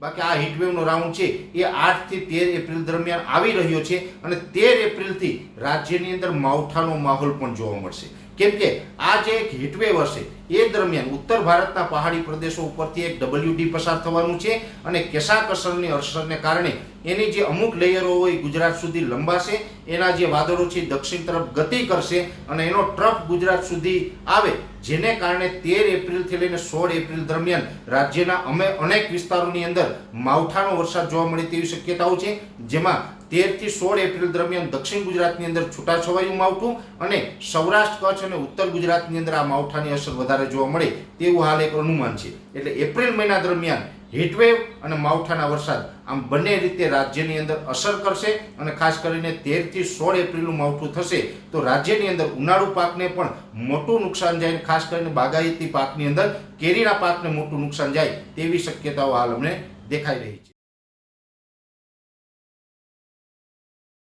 બાકી આ હીટવેવનો રાઉન્ડ છે એ 8 થી 13 એપ્રિલ દરમિયાન આવી રહ્યો છે અને 13 એપ્રિલથી રાજ્યની અંદર માવઠાનો માહોલ પણ જોવા મળશે. કેમ કે આ જે એક હીટવેવ હશે એ દરમિયાન ઉત્તર ભારતના પહાડી પ્રદેશો ઉપરથી એક WD પસાર થવાનું છે અને કેશાકસરની અસરને કારણે એની જે અમુક લેયરો હોય ગુજરાત સુધી લંબાશે. એના જે વાદળો છે દક્ષિણ તરફ ગતિ કરશે અને એનો ટ્રફ ગુજરાત સુધી આવે, જેને કારણે 13 એપ્રિલથી લઈને 16 એપ્રિલ દરમિયાન રાજ્યના અનેક વિસ્તારોની અંદર માવઠાનો વરસાદ જોવા મળે તેવી શક્યતાઓ છે. જેમાં 13 થી 16 એપ્રિલ દરમિયાન દક્ષિણ ગુજરાતની અંદર છૂટાછવાયું માવઠું અને સૌરાષ્ટ્ર, કચ્છ અને ઉત્તર ગુજરાતની અંદર આ માવઠાની અસર વધારે જોવા મળે તેવું હાલ એક અનુમાન છે. એટલે એપ્રિલ મહિના દરમિયાન હીટવેવ અને માવઠાના વરસાદ આમ બંને રીતે રાજ્યની અંદર અસર કરશે અને ખાસ કરીને 13 થી 16 એપ્રિલનું માવઠું થશે તો રાજ્યની અંદર ઉનાળુ પાકને પણ મોટું નુકસાન જાય. ખાસ કરીને બાગાયતી પાકની અંદર કેરીના પાકને મોટું નુકસાન જાય તેવી શક્યતાઓ હાલ અમને દેખાઈ રહી છે.